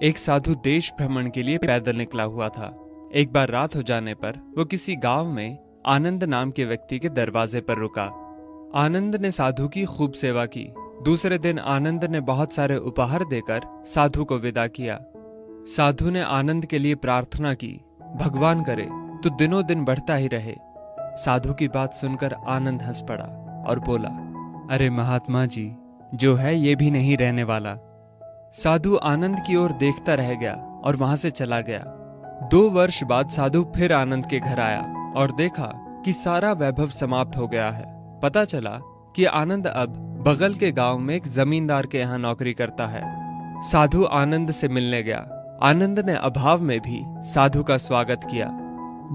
एक साधु देश भ्रमण के लिए पैदल निकला हुआ था। एक बार रात हो जाने पर वो किसी गांव में आनंद नाम के व्यक्ति के दरवाजे पर रुका। आनंद ने साधु की खूब सेवा की। दूसरे दिन आनंद ने बहुत सारे उपहार देकर साधु को विदा किया। साधु ने आनंद के लिए प्रार्थना की, भगवान करे तू दिनों दिन बढ़ता ही रहे। साधु की बात सुनकर आनंद हंस पड़ा और बोला, अरे महात्मा जी, जो है ये भी नहीं रहने वाला। साधु आनंद की ओर देखता रह गया और वहां से चला गया। 2 वर्ष बाद साधु फिर आनंद के घर आया और देखा कि सारा वैभव समाप्त हो गया है। पता चला कि आनंद अब बगल के गांव में एक जमींदार के यहाँ नौकरी करता है। साधु आनंद से मिलने गया। आनंद ने अभाव में भी साधु का स्वागत किया।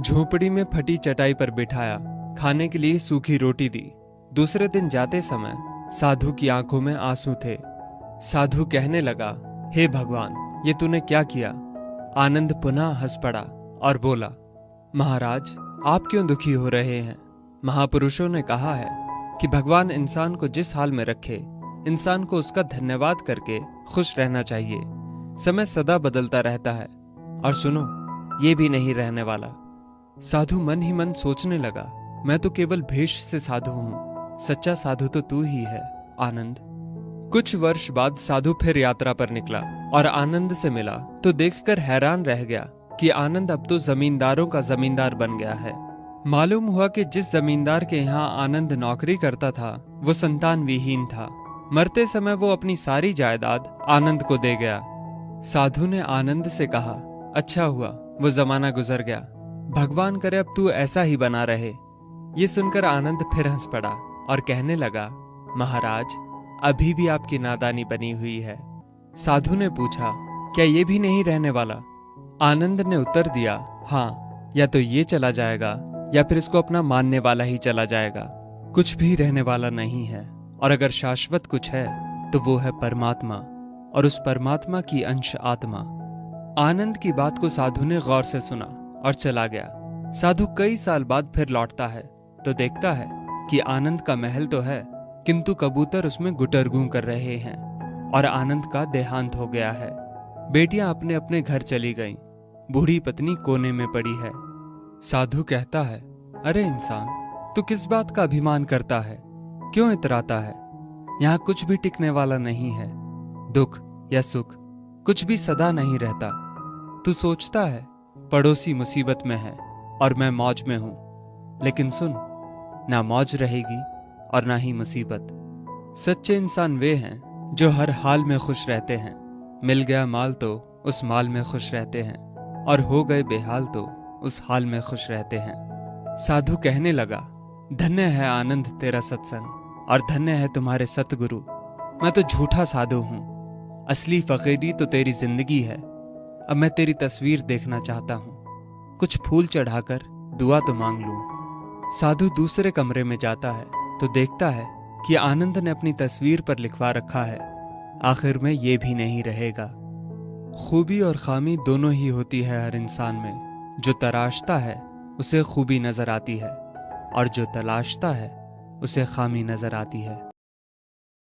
झोपड़ी में फटी चटाई पर बिठाया, खाने के लिए सूखी रोटी दी। दूसरे दिन जाते समय साधु की आंखों में आंसू थे। साधु कहने लगा, हे भगवान, ये तूने क्या किया? आनंद पुनः हंस पड़ा और बोला, महाराज, आप क्यों दुखी हो रहे हैं? महापुरुषों ने कहा है कि भगवान इंसान को जिस हाल में रखे, इंसान को उसका धन्यवाद करके खुश रहना चाहिए। समय सदा बदलता रहता है और सुनो, ये भी नहीं रहने वाला। साधु मन ही मन सोचने लगा, मैं तो केवल भेष से साधु हूं, सच्चा साधु तो तू ही है आनंद। कुछ वर्ष बाद साधु फिर यात्रा पर निकला और आनंद से मिला तो देखकर हैरान रह गया कि आनंद अब तो जमींदारों का जमींदार बन गया है। मालूम हुआ कि जिस जमींदार के यहाँ आनंद नौकरी करता था वो संतान विहीन था। मरते समय वो अपनी सारी जायदाद आनंद को दे गया। साधु ने आनंद से कहा, अच्छा हुआ वो जमाना गुजर गया, भगवान करे अब तू ऐसा ही बना रहे। ये सुनकर आनंद फिर हंस पड़ा और कहने लगा, महाराज, अभी भी आपकी नादानी बनी हुई है। साधु ने पूछा, क्या ये भी नहीं रहने वाला? आनंद ने उत्तर दिया, हाँ, या तो ये चला जाएगा या फिर इसको अपना मानने वाला ही चला जाएगा। कुछ भी रहने वाला नहीं है, और अगर शाश्वत कुछ है तो वो है परमात्मा, और उस परमात्मा की अंश आत्मा। आनंद की बात को साधु ने गौर से सुना और चला गया। साधु कई साल बाद फिर लौटता है तो देखता है कि आनंद का महल तो है, किंतु कबूतर उसमें गुटरगू कर रहे हैं और आनंद का देहांत हो गया है। बेटियां अपने अपने घर चली गईं, बूढ़ी पत्नी कोने में पड़ी है। साधु कहता है, अरे इंसान, तू किस बात का अभिमान करता है? क्यों इतराता है? यहाँ कुछ भी टिकने वाला नहीं है। दुख या सुख कुछ भी सदा नहीं रहता। तू सोचता है पड़ोसी मुसीबत में है और मैं मौज में हूं, लेकिन सुन, ना मौज रहेगी और ना ही मुसीबत। सच्चे इंसान वे हैं जो हर हाल में खुश रहते हैं। मिल गया माल तो उस माल में खुश रहते हैं, और हो गए बेहाल तो उस हाल में खुश रहते हैं। साधु कहने लगा, धन्य है आनंद तेरा सत्संग, और धन्य है तुम्हारे सतगुरु। मैं तो झूठा साधु हूं, असली फकीरी तो तेरी जिंदगी है। अब मैं तेरी तस्वीर देखना चाहता हूं, कुछ फूल चढ़ाकर दुआ तो मांग लूं। साधु दूसरे कमरे में जाता है तो देखता है कि आनंद ने अपनी तस्वीर पर लिखवा रखा है, आखिर में ये भी नहीं रहेगा। खूबी और खामी दोनों ही होती है हर इंसान में। जो तराशता है उसे खूबी नजर आती है, और जो तलाशता है उसे खामी नजर आती है।